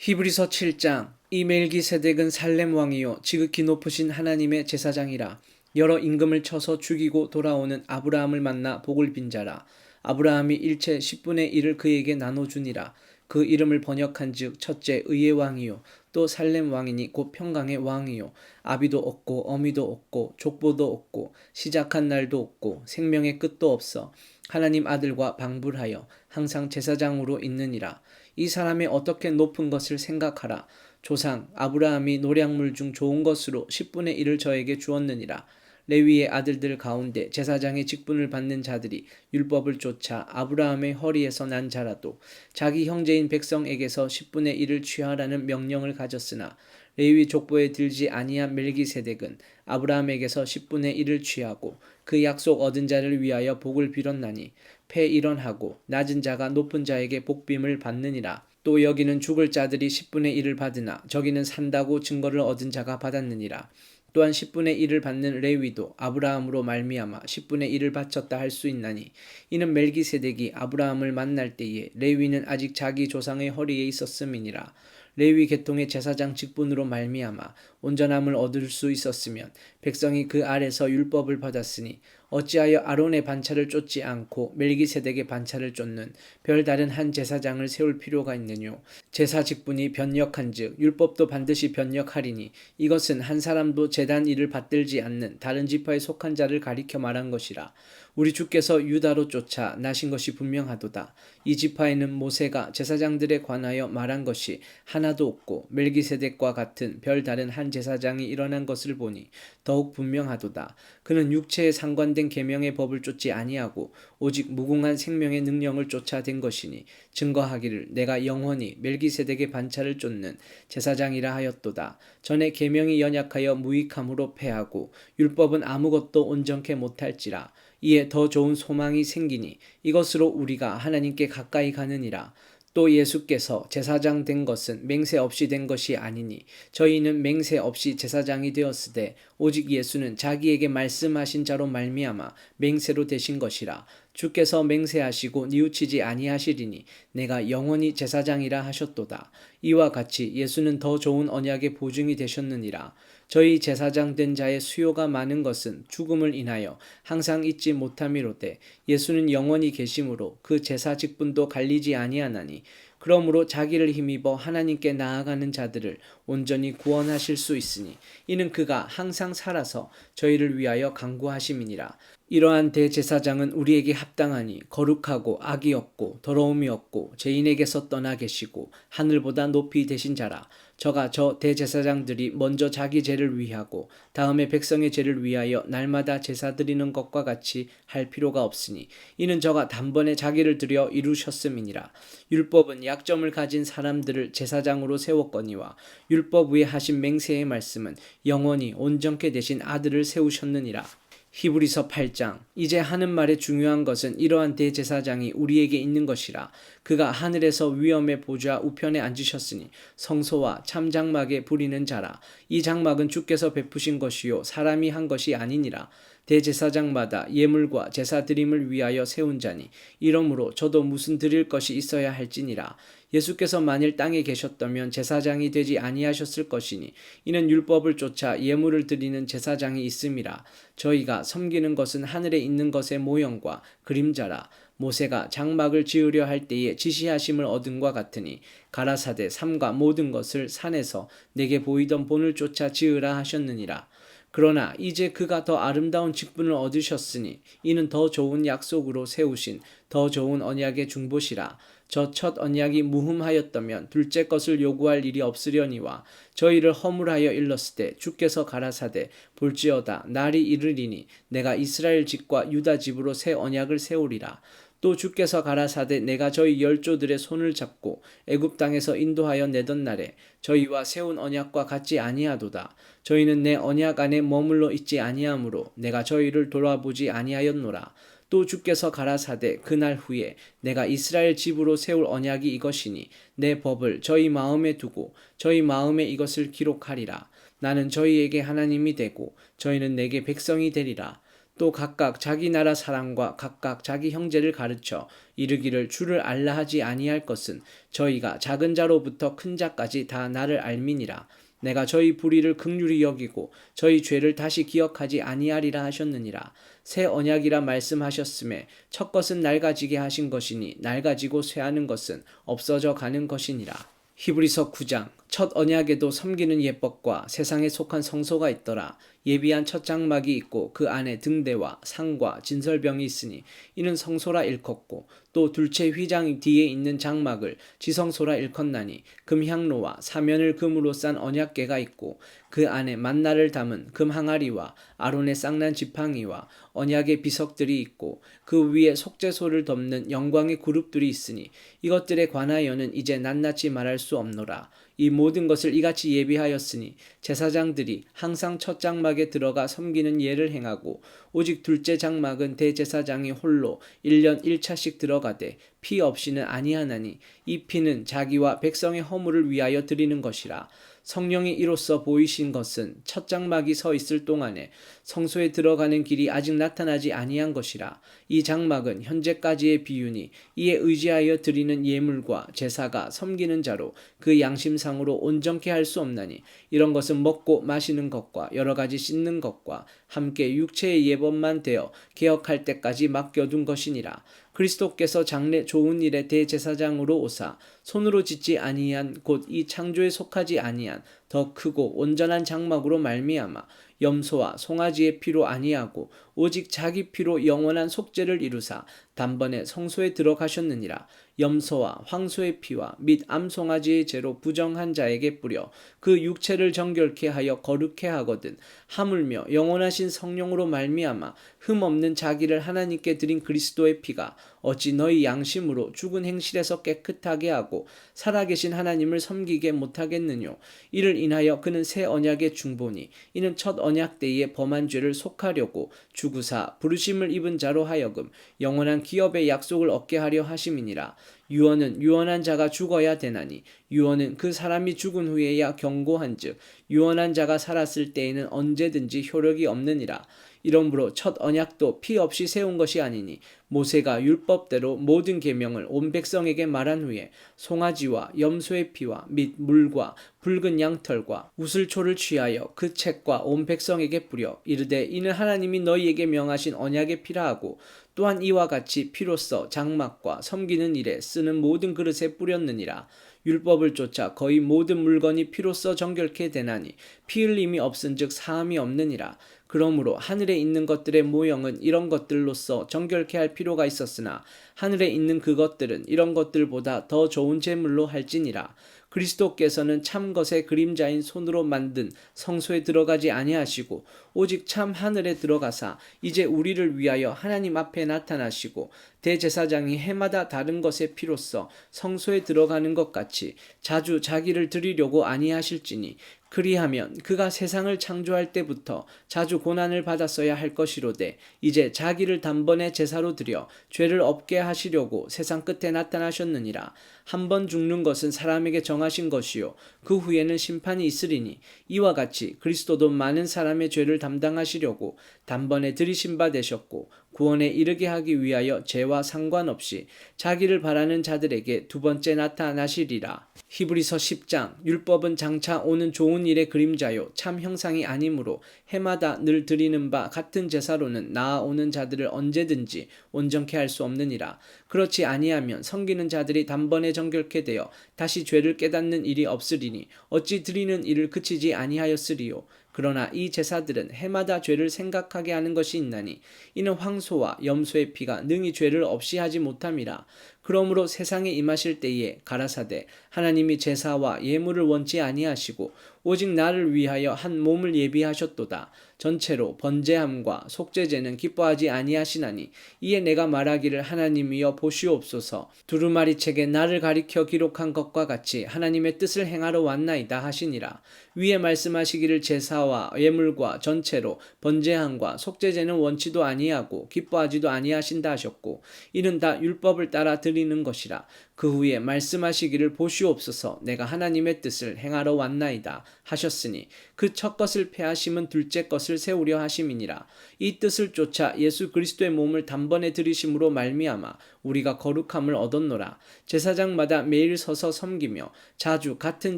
히브리서 7장. 이 멜기세덱은 살렘 왕이요 지극히 높으신 하나님의 제사장이라. 여러 임금을 쳐서 죽이고 돌아오는 아브라함을 만나 복을 빈 자라. 아브라함이 일체 10분의 1을 그에게 나눠주니라. 그 이름을 번역한즉 첫째 의의 왕이요 또 살렘 왕이니 곧 평강의 왕이요 아비도 없고 어미도 없고 족보도 없고 시작한 날도 없고 생명의 끝도 없어 하나님 아들과 방불하여 항상 제사장으로 있느니라. 이 사람의 어떻게 높은 것을 생각하라. 조상 아브라함이 노량물 중 좋은 것으로 10분의 1을 저에게 주었느니라. 레위의 아들들 가운데 제사장의 직분을 받는 자들이 율법을 쫓아 아브라함의 허리에서 난 자라도 자기 형제인 백성에게서 10분의 1을 취하라는 명령을 가졌으나 레위 족보에 들지 아니한 멜기세덱은 아브라함에게서 10분의 1을 취하고 그 약속 얻은 자를 위하여 복을 빌었나니 패일원하고 낮은 자가 높은 자에게 복빔을 받느니라. 또 여기는 죽을 자들이 10분의 1을 받으나 저기는 산다고 증거를 얻은 자가 받았느니라. 또한 10분의 1을 받는 레위도 아브라함으로 말미암아 10분의 1을 바쳤다 할 수 있나니 이는 멜기세덱이 아브라함을 만날 때에 레위는 아직 자기 조상의 허리에 있었음이니라. 레위 계통의 제사장 직분으로 말미암아 온전함을 얻을 수 있었으면 백성이 그 아래서 율법을 받았으니 어찌하여 아론의 반차를 쫓지 않고 멜기세덱의 반차를 쫓는 별다른 한 제사장을 세울 필요가 있느뇨. 제사 직분이 변역한즉 율법도 반드시 변역하리니 이것은 한 사람도 제단 일을 받들지 않는 다른 지파에 속한 자를 가리켜 말한 것이라. 우리 주께서 유다로 쫓아 나신 것이 분명하도다. 이 지파에는 모세가 제사장들에 관하여 말한 것이 하나도 없고 멜기세덱과 같은 별다른 한 제사장이 일어난 것을 보니 더욱 분명하도다. 그는 육체에 상관된 계명의 법을 쫓지 아니하고 오직 무궁한 생명의 능력을 쫓아 된 것이니 증거하기를 내가 영원히 멜기세덱의 반차를 쫓는 제사장이라 하였도다. 전에 계명이 연약하여 무익함으로 패하고 율법은 아무것도 온전케 못할지라. 이에 더 좋은 소망이 생기니 이것으로 우리가 하나님께 가까이 가느니라. 또 예수께서 제사장 된 것은 맹세 없이 된 것이 아니니 저희는 맹세 없이 제사장이 되었으되 오직 예수는 자기에게 말씀하신 자로 말미암아 맹세로 되신 것이라. 주께서 맹세하시고 뉘우치지 아니하시리니 내가 영원히 제사장이라 하셨도다. 이와 같이 예수는 더 좋은 언약의 보증이 되셨느니라. 저희 제사장 된 자의 수요가 많은 것은 죽음을 인하여 항상 잊지 못함이로되 예수는 영원히 계심으로 그 제사 직분도 갈리지 아니하나니 그러므로 자기를 힘입어 하나님께 나아가는 자들을 온전히 구원하실 수 있으니 이는 그가 항상 살아서 저희를 위하여 간구하심이니라. 이러한 대제사장은 우리에게 합당하니 거룩하고 악이 없고 더러움이 없고 죄인에게서 떠나 계시고 하늘보다 높이 되신 자라. 저가 저 대제사장들이 먼저 자기 죄를 위하고 다음에 백성의 죄를 위하여 날마다 제사 드리는 것과 같이 할 필요가 없으니 이는 저가 단번에 자기를 드려 이루셨음이니라. 율법은 약점을 가진 사람들을 제사장으로 세웠거니와 율법 위에 하신 맹세의 말씀은 영원히 온전케 되신 아들을 세우셨느니라. 히브리서 8장. 이제 하는 말의 중요한 것은 이러한 대제사장이 우리에게 있는 것이라. 그가 하늘에서 위엄의 보좌 우편에 앉으셨으니 성소와 참장막에 부리는 자라. 이 장막은 주께서 베푸신 것이요 사람이 한 것이 아니니라. 대제사장마다 예물과 제사 드림을 위하여 세운 자니 이러므로 저도 무슨 드릴 것이 있어야 할지니라. 예수께서 만일 땅에 계셨다면 제사장이 되지 아니하셨을 것이니 이는 율법을 쫓아 예물을 드리는 제사장이 있음이라. 저희가 섬기는 것은 하늘에 있는 것의 모형과 그림자라. 모세가 장막을 지으려 할 때에 지시하심을 얻은과 같으니 가라사대 삼가 모든 것을 산에서 내게 보이던 본을 쫓아 지으라 하셨느니라. 그러나 이제 그가 더 아름다운 직분을 얻으셨으니 이는 더 좋은 약속으로 세우신 더 좋은 언약의 중보시라. 저 첫 언약이 무흠하였다면 둘째 것을 요구할 일이 없으려니와 저희를 허물하여 일렀을 때 주께서 가라사대 볼지어다 날이 이르리니 내가 이스라엘 집과 유다 집으로 새 언약을 세우리라. 또 주께서 가라사대 내가 저희 열조들의 손을 잡고 애굽 땅에서 인도하여 내던 날에 저희와 세운 언약과 같지 아니하도다. 저희는 내 언약 안에 머물러 있지 아니하므로 내가 저희를 돌아보지 아니하였노라. 또 주께서 가라사대 그날 후에 내가 이스라엘 집으로 세울 언약이 이것이니 내 법을 저희 마음에 두고 저희 마음에 이것을 기록하리라. 나는 저희에게 하나님이 되고 저희는 내게 백성이 되리라. 또 각각 자기 나라 사람과 각각 자기 형제를 가르쳐 이르기를 주를 알라 하지 아니할 것은 저희가 작은 자로부터 큰 자까지 다 나를 알미니라. 내가 저희 불의를 긍휼히 여기고 저희 죄를 다시 기억하지 아니하리라 하셨느니라. 새 언약이라 말씀하셨음에 첫 것은 낡아지게 하신 것이니 낡아지고 쇠하는 것은 없어져 가는 것이니라. 히브리서 9장. 첫 언약에도 섬기는 예법과 세상에 속한 성소가 있더라. 예비한 첫 장막이 있고 그 안에 등대와 상과 진설병이 있으니 이는 성소라 일컫고 또 둘째 휘장 뒤에 있는 장막을 지성소라 일컫나니 금향로와 사면을 금으로 싼 언약궤가 있고 그 안에 만나를 담은 금 항아리와 아론의 쌍난 지팡이와 언약의 비석들이 있고 그 위에 속죄소를 덮는 영광의 그룹들이 있으니 이것들에 관하여는 이제 낱낱이 말할 수 없노라. 이 모든 것을 이같이 예비하였으니 제사장들이 항상 첫 장막에 들어가 섬기는 예를 행하고 오직 둘째 장막은 대제사장이 홀로 1년 1차씩 들어가되 피 없이는 아니하나니 이 피는 자기와 백성의 허물을 위하여 드리는 것이라. 성령이 이로써 보이신 것은 첫 장막이 서 있을 동안에 성소에 들어가는 길이 아직 나타나지 아니한 것이라. 이 장막은 현재까지의 비유니 이에 의지하여 드리는 예물과 제사가 섬기는 자로 그 양심상으로 온전케 할 수 없나니 이런 것은 먹고 마시는 것과 여러 가지 씻는 것과 함께 육체의 예법만 되어 개혁할 때까지 맡겨둔 것이니라. 그리스도께서 장래 좋은 일의 대제사장으로 오사 손으로 짓지 아니한 곧 이 창조에 속하지 아니한 더 크고 온전한 장막으로 말미암아 염소와 송아지의 피로 아니하고 오직 자기 피로 영원한 속죄를 이루사 단번에 성소에 들어가셨느니라. 염소와 황소의 피와 및 암송아지의 죄로 부정한 자에게 뿌려 그 육체를 정결케 하여 거룩케 하거든 하물며 영원하신 성령으로 말미암아 흠없는 자기를 하나님께 드린 그리스도의 피가 어찌 너희 양심으로 죽은 행실에서 깨끗하게 하고 살아계신 하나님을 섬기게 못하겠느뇨. 이를 인하여 그는 새 언약의 중보니 이는 첫 언약 때에 범한 죄를 속하려고 주구사 부르심을 입은 자로 하여금 영원한 기업의 약속을 얻게 하려 하심이니라. 유언은 유언한 자가 죽어야 되나니 유언은 그 사람이 죽은 후에야 경고한즉 유언한 자가 살았을 때에는 언제든지 효력이 없느니라. 이러므로 첫 언약도 피 없이 세운 것이 아니니 모세가 율법대로 모든 계명을 온 백성에게 말한 후에 송아지와 염소의 피와 및 물과 붉은 양털과 우슬초를 취하여 그 책과 온 백성에게 뿌려 이르되 이는 하나님이 너희에게 명하신 언약의 피라 하고 또한 이와 같이 피로써 장막과 섬기는 일에 쓰는 모든 그릇에 뿌렸느니라. 율법을 쫓아 거의 모든 물건이 피로써 정결케 되나니 피 흘림이 없은즉 사함이 없느니라. 그러므로 하늘에 있는 것들의 모형은 이런 것들로서 정결케 할 필요가 있었으나 하늘에 있는 그것들은 이런 것들보다 더 좋은 제물로 할지니라. 그리스도께서는 참 것의 그림자인 손으로 만든 성소에 들어가지 아니하시고 오직 참 하늘에 들어가사 이제 우리를 위하여 하나님 앞에 나타나시고 대제사장이 해마다 다른 것의 피로써 성소에 들어가는 것 같이 자주 자기를 드리려고 아니하실지니 그리하면 그가 세상을 창조할 때부터 자주 고난을 받았어야 할 것이로되 이제 자기를 단번에 제사로 드려 죄를 없게 하시려고 세상 끝에 나타나셨느니라. 한 번 죽는 것은 사람에게 정하신 것이요 그 후에는 심판이 있으리니 이와 같이 그리스도도 많은 사람의 죄를 담당하시려고 단번에 들이신 바 되셨고 구원에 이르게 하기 위하여 죄와 상관없이 자기를 바라는 자들에게 두 번째 나타나시리라. 히브리서 10장. 율법은 장차 오는 좋은 일의 그림자요 참 형상이 아니므로 해마다 늘 드리는 바 같은 제사로는 나아오는 자들을 언제든지 온전케 할 수 없느니라. 그렇지 아니하면 섬기는 자들이 단번에 정결케 되어 다시 죄를 깨닫는 일이 없으리니 어찌 드리는 일을 그치지 아니하였으리요. 그러나 이 제사들은 해마다 죄를 생각하게 하는 것이 있나니 이는 황소와 염소의 피가 능히 죄를 없이 하지 못함이라. 그러므로 세상에 임하실 때에 가라사대 하나님이 제사와 예물을 원치 아니하시고 오직 나를 위하여 한 몸을 예비하셨도다. 전체로 번제함과 속죄제는 기뻐하지 아니하시나니 이에 내가 말하기를 하나님이여 보시옵소서 두루마리 책에 나를 가리켜 기록한 것과 같이 하나님의 뜻을 행하러 왔나이다 하시니라. 위에 말씀하시기를 제사와 예물과 전체로 번제함과 속죄제는 원치도 아니하고 기뻐하지도 아니하신다 하셨고 이는 다 율법을 따라 드리는 것이라. 그 후에 말씀하시기를 보시옵소서 내가 하나님의 뜻을 행하러 왔나이다 하셨으니 그 첫 것을 패하심은 둘째 것을 세우려 하심이니라. 이 뜻을 쫓아 예수 그리스도의 몸을 단번에 들이심으로 말미암아 우리가 거룩함을 얻었노라. 제사장마다 매일 서서 섬기며 자주 같은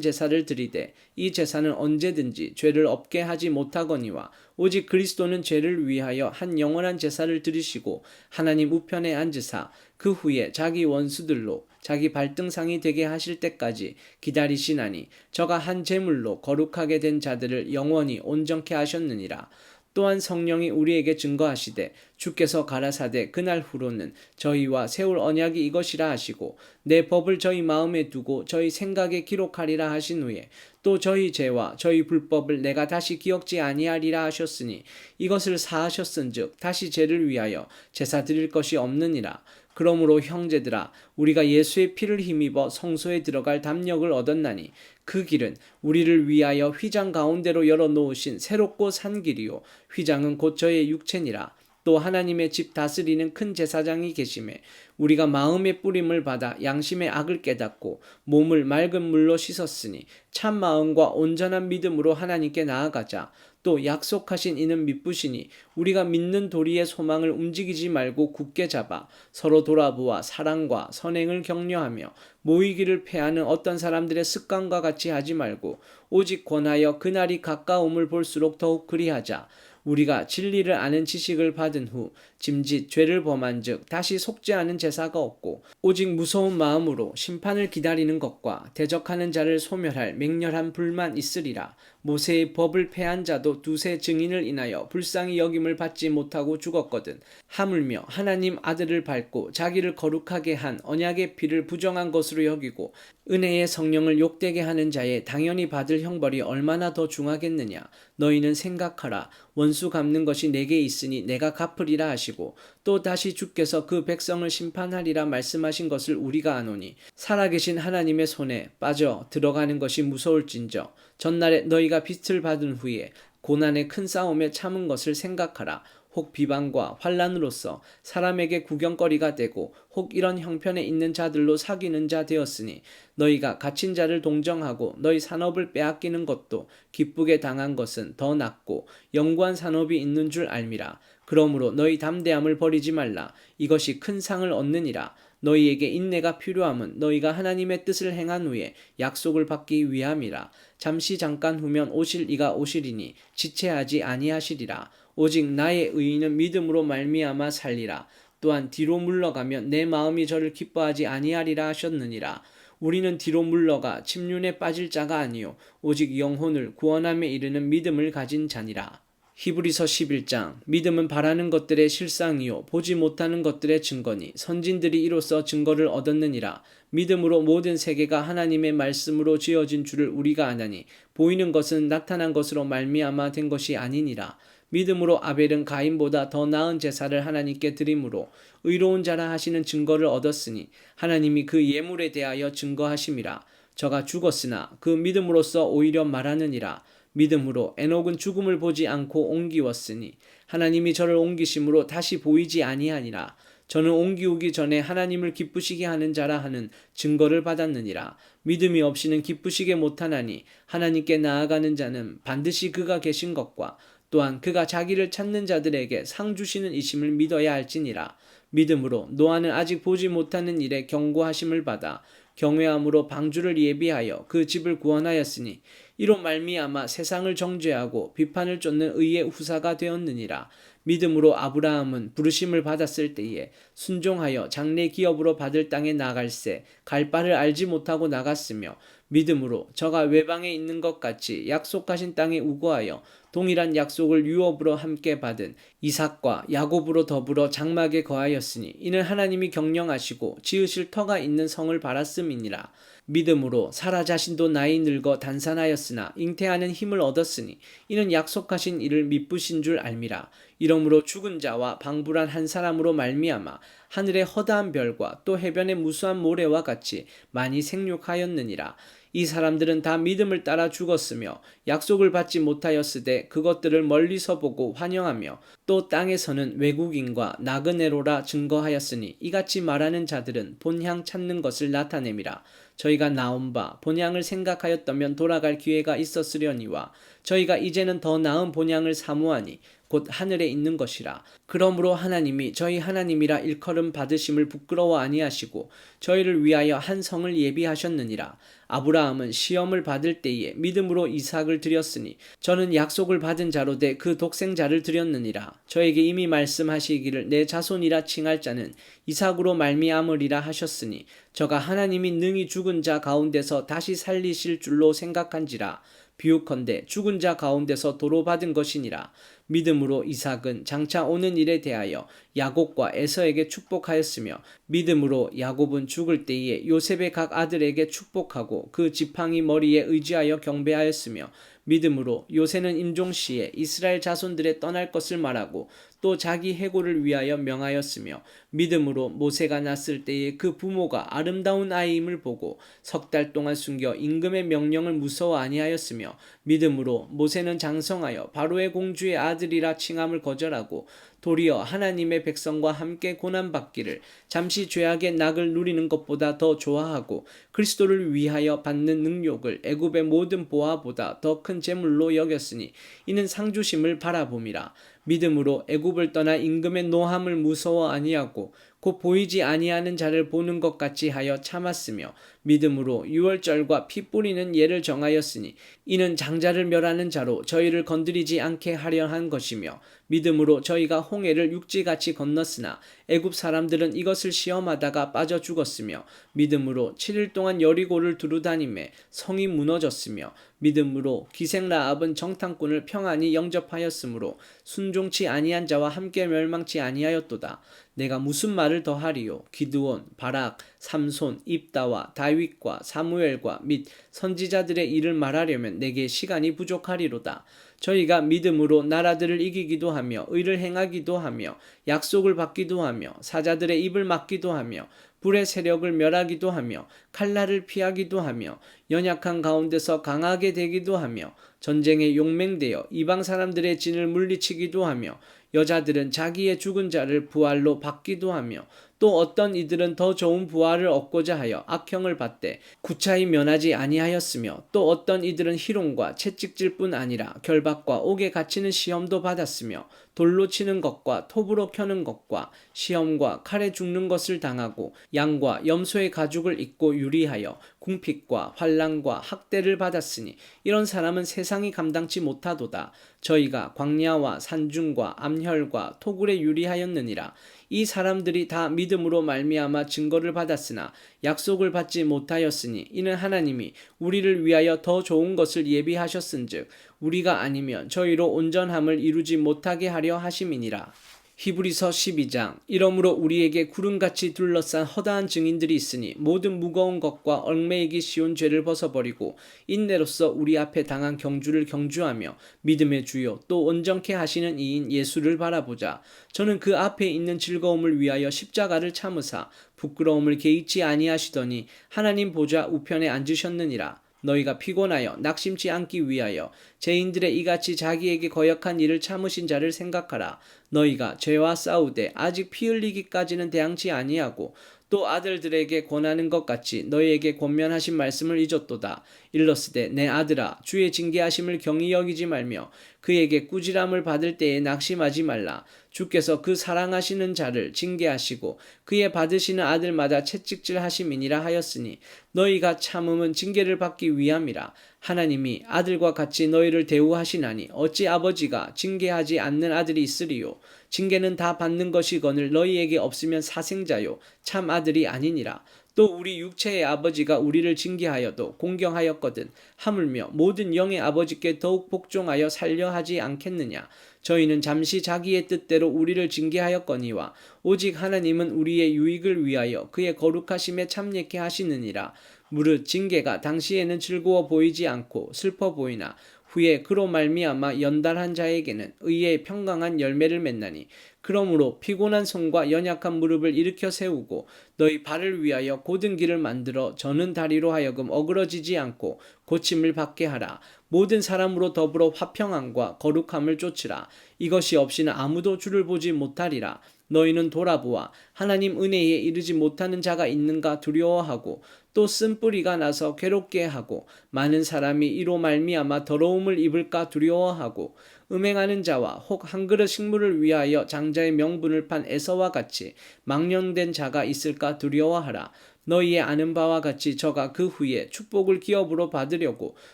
제사를 드리되 이 제사는 언제든지 죄를 없게 하지 못하거니와 오직 그리스도는 죄를 위하여 한 영원한 제사를 드리시고 하나님 우편에 앉으사 그 후에 자기 원수들로 자기 발등상이 되게 하실 때까지 기다리시나니 저가 한 제물로 거룩하게 된 자들을 영원히 온전케 하셨느니라. 또한 성령이 우리에게 증거하시되 주께서 가라사대 그날 후로는 저희와 세울 언약이 이것이라 하시고 내 법을 저희 마음에 두고 저희 생각에 기록하리라 하신 후에 또 저희 죄와 저희 불법을 내가 다시 기억지 아니하리라 하셨으니 이것을 사하셨은즉 다시 죄를 위하여 제사 드릴 것이 없느니라. 그러므로 형제들아 우리가 예수의 피를 힘입어 성소에 들어갈 담력을 얻었나니 그 길은 우리를 위하여 휘장 가운데로 열어놓으신 새롭고 산 길이요 휘장은 곧 저의 육체니라. 또 하나님의 집 다스리는 큰 제사장이 계심에 우리가 마음의 뿌림을 받아 양심의 악을 깨닫고 몸을 맑은 물로 씻었으니 참 마음과 온전한 믿음으로 하나님께 나아가자. 또 약속하신 이는 미쁘시니 우리가 믿는 도리의 소망을 움직이지 말고 굳게 잡아 서로 돌아보아 사랑과 선행을 격려하며 모이기를 패하는 어떤 사람들의 습관과 같이 하지 말고 오직 권하여 그날이 가까움을 볼수록 더욱 그리하자. 우리가 진리를 아는 지식을 받은 후 짐짓 죄를 범한즉 다시 속죄하는 제사가 없고 오직 무서운 마음으로 심판을 기다리는 것과 대적하는 자를 소멸할 맹렬한 불만 있으리라. 모세의 법을 패한 자도 두세 증인을 인하여 불쌍히 여김을 받지 못하고 죽었거든. 하물며 하나님 아들을 밟고 자기를 거룩하게 한 언약의 피를 부정한 것으로 여기고 은혜의 성령을 욕되게 하는 자의 당연히 받을 형벌이 얼마나 더 중하겠느냐. 너희는 생각하라. 원수 갚는 것이 내게 있으니 내가 갚으리라 하시고 또 다시 주께서 그 백성을 심판하리라 말씀하신 것을 우리가 아노니 살아계신 하나님의 손에 빠져 들어가는 것이 무서울진저 전날에 너희가 빛을 받은 후에 고난의 큰 싸움에 참은 것을 생각하라. 혹 비방과 환난으로서 사람에게 구경거리가 되고 혹 이런 형편에 있는 자들로 사귀는 자 되었으니 너희가 갇힌 자를 동정하고 너희 산업을 빼앗기는 것도 기쁘게 당한 것은 더 낫고 영구한 산업이 있는 줄 알미라. 그러므로 너희 담대함을 버리지 말라. 이것이 큰 상을 얻느니라. 너희에게 인내가 필요함은 너희가 하나님의 뜻을 행한 후에 약속을 받기 위함이라. 잠시 잠깐 후면 오실 이가 오시리니 지체하지 아니하시리라. 오직 나의 의인은 믿음으로 말미암아 살리라. 또한 뒤로 물러가면 내 마음이 저를 기뻐하지 아니하리라 하셨느니라. 우리는 뒤로 물러가 침륜에 빠질 자가 아니요 오직 영혼을 구원함에 이르는 믿음을 가진 자니라. 히브리서 11장 믿음은 바라는 것들의 실상이요 보지 못하는 것들의 증거니 선진들이 이로써 증거를 얻었느니라. 믿음으로 모든 세계가 하나님의 말씀으로 지어진 줄을 우리가 아나니 보이는 것은 나타난 것으로 말미암아 된 것이 아니니라. 믿음으로 아벨은 가인보다 더 나은 제사를 하나님께 드림으로 의로운 자라 하시는 증거를 얻었으니 하나님이 그 예물에 대하여 증거하심이라. 저가 죽었으나 그 믿음으로써 오히려 말하느니라. 믿음으로 에녹은 죽음을 보지 않고 옮기웠으니 하나님이 저를 옮기심으로 다시 보이지 아니하니라. 저는 옮기우기 전에 하나님을 기쁘시게 하는 자라 하는 증거를 받았느니라. 믿음이 없이는 기쁘시게 못하나니 하나님께 나아가는 자는 반드시 그가 계신 것과 또한 그가 자기를 찾는 자들에게 상 주시는 이심을 믿어야 할지니라. 믿음으로 노아는 아직 보지 못하는 일에 경고하심을 받아 경외함으로 방주를 예비하여 그 집을 구원하였으니 이로 말미암아 세상을 정죄하고 비판을 쫓는 의의 후사가 되었느니라. 믿음으로 아브라함은 부르심을 받았을 때에 순종하여 장래 기업으로 받을 땅에 나갈새 갈 바를 알지 못하고 나갔으며 믿음으로 저가 외방에 있는 것 같이 약속하신 땅에 우거하여 동일한 약속을 유업으로 함께 받은 이삭과 야곱으로 더불어 장막에 거하였으니 이는 하나님이 경영하시고 지으실 터가 있는 성을 바랐음이니라. 믿음으로 사라 자신도 나이 늙어 단산하였으나 잉태하는 힘을 얻었으니 이는 약속하신 이를 미쁘신 줄 알미라. 이러므로 죽은 자와 방불한 한 사람으로 말미암아 하늘의 허다한 별과 또 해변의 무수한 모래와 같이 많이 생육하였느니라. 이 사람들은 다 믿음을 따라 죽었으며 약속을 받지 못하였으되 그것들을 멀리서 보고 환영하며 또 땅에서는 외국인과 나그네로라 증거하였으니 이같이 말하는 자들은 본향 찾는 것을 나타냄이라. 저희가 나온 바 본향을 생각하였다면 돌아갈 기회가 있었으려니와 저희가 이제는 더 나은 본향을 사모하니 곧 하늘에 있는 것이라. 그러므로 하나님이 저희 하나님이라 일컬음 받으심을 부끄러워 아니하시고 저희를 위하여 한 성을 예비하셨느니라. 아브라함은 시험을 받을 때에 믿음으로 이삭을 드렸으니 저는 약속을 받은 자로 돼 그 독생자를 드렸느니라. 저에게 이미 말씀하시기를 내 자손이라 칭할 자는 이삭으로 말미암으리라 하셨으니 저가 하나님이 능히 죽은 자 가운데서 다시 살리실 줄로 생각한지라. 비유컨대 죽은 자 가운데서 도로 받은 것이니라. 믿음으로 이삭은 장차 오는 일에 대하여 야곱과 에서에게 축복하였으며 믿음으로 야곱은 죽을 때에 요셉의 각 아들에게 축복하고 그 지팡이 머리에 의지하여 경배하였으며 믿음으로 요새는 임종시에 이스라엘 자손들의 떠날 것을 말하고 또 자기 해고를 위하여 명하였으며 믿음으로 모세가 났을 때에 그 부모가 아름다운 아이임을 보고 석 달 동안 숨겨 임금의 명령을 무서워 아니하였으며 믿음으로 모세는 장성하여 바로의 공주의 아들이라 칭함을 거절하고 도리어 하나님의 백성과 함께 고난받기를 잠시 죄악의 낙을 누리는 것보다 더 좋아하고 그리스도를 위하여 받는 능욕을 애굽의 모든 보화보다 더 큰 재물로 여겼으니 이는 상주심을 바라봄이라. 믿음으로 애굽을 떠나 임금의 노함을 무서워 아니하고 곧 보이지 아니하는 자를 보는 것 같이 하여 참았으며 믿음으로 유월절과 피 뿌리는 예를 정하였으니 이는 장자를 멸하는 자로 저희를 건드리지 않게 하려 한 것이며 믿음으로 저희가 홍해를 육지같이 건넜으나 애굽 사람들은 이것을 시험하다가 빠져 죽었으며 믿음으로 7일 동안 여리고를 두루다니매 성이 무너졌으며 믿음으로 기생 라합은 정탐꾼을 평안히 영접하였으므로 순종치 아니한 자와 함께 멸망치 아니하였도다. 내가 무슨 말을 더하리요? 기드온, 바락, 삼손, 입다와 다윗과 사무엘과 및 선지자들의 일을 말하려면 내게 시간이 부족하리로다. 저희가 믿음으로 나라들을 이기기도 하며 의를 행하기도 하며 약속을 받기도 하며 사자들의 입을 막기도 하며 불의 세력을 멸하기도 하며 칼날을 피하기도 하며 연약한 가운데서 강하게 되기도 하며 전쟁에 용맹되어 이방 사람들의 진을 물리치기도 하며 여자들은 자기의 죽은 자를 부활로 받기도 하며 또 어떤 이들은 더 좋은 부활을 얻고자 하여 악형을 받되 구차히 면하지 아니하였으며 또 어떤 이들은 희롱과 채찍질 뿐 아니라 결박과 옥에 갇히는 시험도 받았으며 돌로 치는 것과 톱으로 켜는 것과 시험과 칼에 죽는 것을 당하고 양과 염소의 가죽을 입고 유리하여 궁핍과 환난과 학대를 받았으니 이런 사람은 세상이 감당치 못하도다. 저희가 광야와 산중과 암혈과 토굴에 유리하였느니라. 이 사람들이 다 믿음으로 말미암아 증거를 받았으나 약속을 받지 못하였으니 이는 하나님이 우리를 위하여 더 좋은 것을 예비하셨은즉 우리가 아니면 저희로 온전함을 이루지 못하게 하려 하심이니라. 히브리서 12장. 이러므로 우리에게 구름같이 둘러싼 허다한 증인들이 있으니 모든 무거운 것과 얽매이기 쉬운 죄를 벗어버리고 인내로서 우리 앞에 당한 경주를 경주하며 믿음의 주요 또 온전케 하시는 이인 예수를 바라보자. 저는 그 앞에 있는 즐거움을 위하여 십자가를 참으사 부끄러움을 개의치 아니하시더니 하나님 보좌 우편에 앉으셨느니라. 너희가 피곤하여 낙심치 않기 위하여 죄인들의 이같이 자기에게 거역한 일을 참으신 자를 생각하라. 너희가 죄와 싸우되 아직 피 흘리기까지는 대항치 아니하고 또 아들들에게 권하는 것 같이 너희에게 권면하신 말씀을 잊었도다. 일러스되 내 아들아 주의 징계하심을 경히 여기지 말며 그에게 꾸지람을 받을 때에 낙심하지 말라. 주께서 그 사랑하시는 자를 징계하시고 그의 받으시는 아들마다 채찍질 하심이니라 하였으니 너희가 참음은 징계를 받기 위함이라. 하나님이 아들과 같이 너희를 대우하시나니 어찌 아버지가 징계하지 않는 아들이 있으리요. 징계는 다 받는 것이거늘 너희에게 없으면 사생자요 참 아들이 아니니라. 또 우리 육체의 아버지가 우리를 징계하여도 공경하였거든 하물며 모든 영의 아버지께 더욱 복종하여 살려 하지 않겠느냐. 저희는 잠시 자기의 뜻대로 우리를 징계하였거니와 오직 하나님은 우리의 유익을 위하여 그의 거룩하심에 참여케 하시느니라. 무릇 징계가 당시에는 즐거워 보이지 않고 슬퍼 보이나 후에 그로 말미암아 연달한 자에게는 의의 평강한 열매를 맺나니 그러므로 피곤한 손과 연약한 무릎을 일으켜 세우고 너희 발을 위하여 곧은 길을 만들어 저는 다리로 하여금 어그러지지 않고 고침을 받게 하라. 모든 사람으로 더불어 화평함과 거룩함을 쫓으라. 이것이 없이는 아무도 주를 보지 못하리라. 너희는 돌아보아 하나님 은혜에 이르지 못하는 자가 있는가 두려워하고 또 쓴뿌리가 나서 괴롭게 하고 많은 사람이 이로 말미암아 더러움을 입을까 두려워하고 음행하는 자와 혹 한 그릇 식물을 위하여 장자의 명분을 판 에서와 같이 망령된 자가 있을까 두려워하라. 너희의 아는 바와 같이 저가 그 후에 축복을 기업으로 받으려고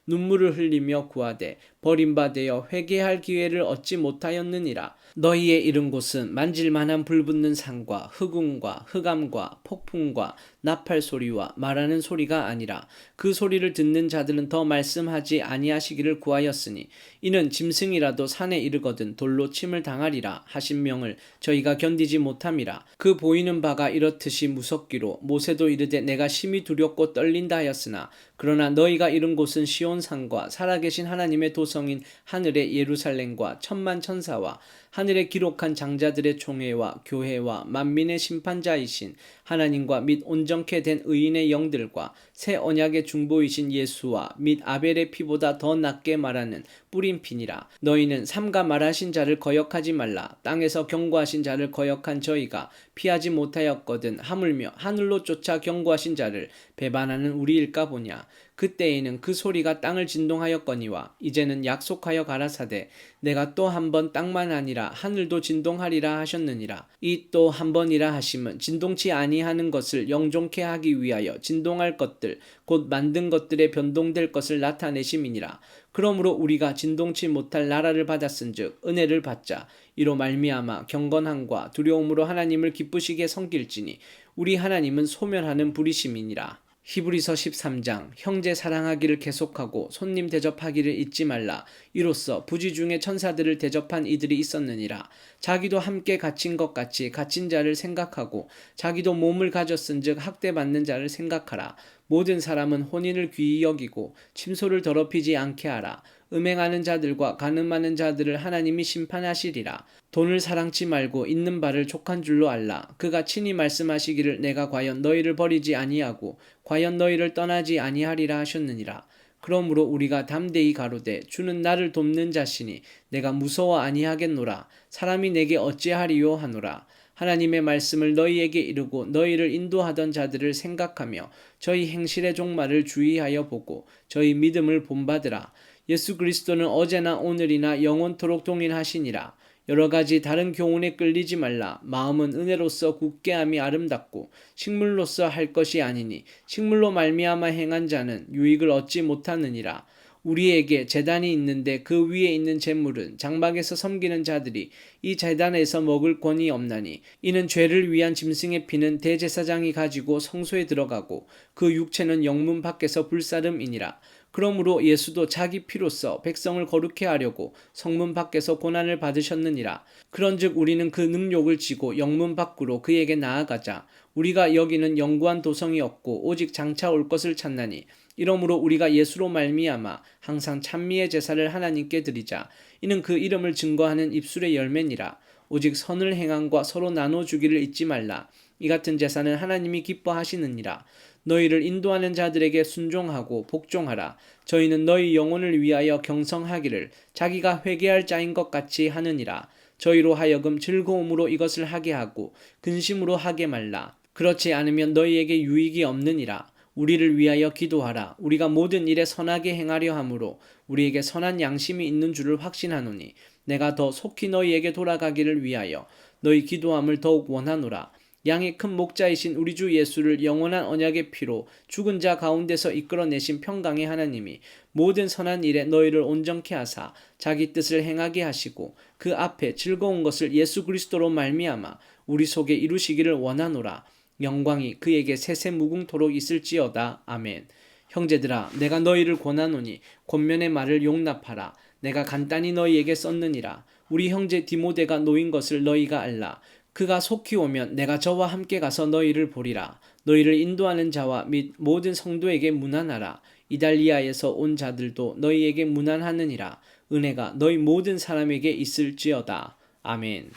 눈물을 흘리며 구하되 버림받아 회개할 기회를 얻지 못하였느니라. 너희의 이른 곳은 만질만한 불붙는 산과 흑운과 흑암과 폭풍과 나팔 소리와 말하는 소리가 아니라 그 소리를 듣는 자들은 더 말씀하지 아니하시기를 구하였으니 이는 짐승이라도 산에 이르거든 돌로 침을 당하리라 하신 명을 저희가 견디지 못함이라. 그 보이는 바가 이렇듯이 무섭기로 모세도 이르되 내가 심히 두렵고 떨린다 하였으나 그러나 너희가 이른 곳은 시온산과 살아계신 하나님의 도성인 하늘의 예루살렘과 천만 천사와 하늘에 기록한 장자들의 총회와 교회와 만민의 심판자이신 하나님과 및 온전케 된 의인의 영들과 새 언약의 중보이신 예수와 및 아벨의 피보다 더 낫게 말하는 뿌린 피니라. 너희는 삼가 말하신 자를 거역하지 말라. 땅에서 경고하신 자를 거역한 저희가 피하지 못하였거든 하물며 하늘로 쫓아 경고하신 자를 배반하는 우리일까 보냐. 그때에는 그 소리가 땅을 진동하였거니와 이제는 약속하여 가라사대 내가 또 한 번 땅만 아니라 하늘도 진동하리라 하셨느니라. 이 또 한 번이라 하심은 진동치 아니하는 것을 영존케 하기 위하여 진동할 것들 곧 만든 것들에 변동될 것을 나타내심이니라. 그러므로 우리가 진동치 못할 나라를 받았은즉 은혜를 받자. 이로 말미암아 경건함과 두려움으로 하나님을 기쁘시게 섬길지니 우리 하나님은 소멸하는 불이심이니라. 히브리서 13장 형제 사랑하기를 계속하고 손님 대접하기를 잊지 말라. 이로써 부지 중에 천사들을 대접한 이들이 있었느니라. 자기도 함께 갇힌 것 같이 갇힌 자를 생각하고 자기도 몸을 가졌은즉 학대받는 자를 생각하라. 모든 사람은 혼인을 귀히 여기고 침소를 더럽히지 않게 하라. 음행하는 자들과 간음하는 자들을 하나님이 심판하시리라. 돈을 사랑치 말고 있는 바를 족한 줄로 알라. 그가 친히 말씀하시기를 내가 과연 너희를 버리지 아니하고 과연 너희를 떠나지 아니하리라 하셨느니라. 그러므로 우리가 담대히 가로되 주는 나를 돕는 자시니 내가 무서워 아니하겠노라. 사람이 내게 어찌하리요 하노라. 하나님의 말씀을 너희에게 이르고 너희를 인도하던 자들을 생각하며 저희 행실의 종말을 주의하여 보고 저희 믿음을 본받으라. 예수 그리스도는 어제나 오늘이나 영원토록 동일하시니라. 여러 가지 다른 교훈에 끌리지 말라. 마음은 은혜로서 굳게 함이 아름답고 식물로서 할 것이 아니니 식물로 말미암아 행한 자는 유익을 얻지 못하느니라. 우리에게 제단이 있는데 그 위에 있는 제물은 장막에서 섬기는 자들이 이 제단에서 먹을 권이 없나니 이는 죄를 위한 짐승의 피는 대제사장이 가지고 성소에 들어가고 그 육체는 영문 밖에서 불사름이니라. 그러므로 예수도 자기 피로써 백성을 거룩해 하려고 성문 밖에서 고난을 받으셨느니라. 그런즉 우리는 그 능욕을 지고 영문 밖으로 그에게 나아가자. 우리가 여기는 영구한 도성이 없고 오직 장차 올 것을 찾나니 이러므로 우리가 예수로 말미암아 항상 찬미의 제사를 하나님께 드리자. 이는 그 이름을 증거하는 입술의 열매니라. 오직 선을 행함과 서로 나눠주기를 잊지 말라. 이 같은 제사는 하나님이 기뻐하시느니라. 너희를 인도하는 자들에게 순종하고 복종하라. 저희는 너희 영혼을 위하여 경성하기를 자기가 회개할 자인 것 같이 하느니라. 저희로 하여금 즐거움으로 이것을 하게 하고 근심으로 하게 말라. 그렇지 않으면 너희에게 유익이 없느니라. 우리를 위하여 기도하라. 우리가 모든 일에 선하게 행하려 함으로 우리에게 선한 양심이 있는 줄을 확신하노니 내가 더 속히 너희에게 돌아가기를 위하여 너희 기도함을 더욱 원하노라. 양의 큰 목자이신 우리 주 예수를 영원한 언약의 피로 죽은 자 가운데서 이끌어내신 평강의 하나님이 모든 선한 일에 너희를 온전케 하사 자기 뜻을 행하게 하시고 그 앞에 즐거운 것을 예수 그리스도로 말미암아 우리 속에 이루시기를 원하노라. 영광이 그에게 세세무궁토록 있을지어다. 아멘. 형제들아 내가 너희를 권하노니 권면의 말을 용납하라. 내가 간단히 너희에게 썼느니라. 우리 형제 디모데가 놓인 것을 너희가 알라. 그가 속히 오면 내가 저와 함께 가서 너희를 보리라. 너희를 인도하는 자와 및 모든 성도에게 문안하라. 이달리아에서 온 자들도 너희에게 문안하느니라. 은혜가 너희 모든 사람에게 있을지어다. 아멘.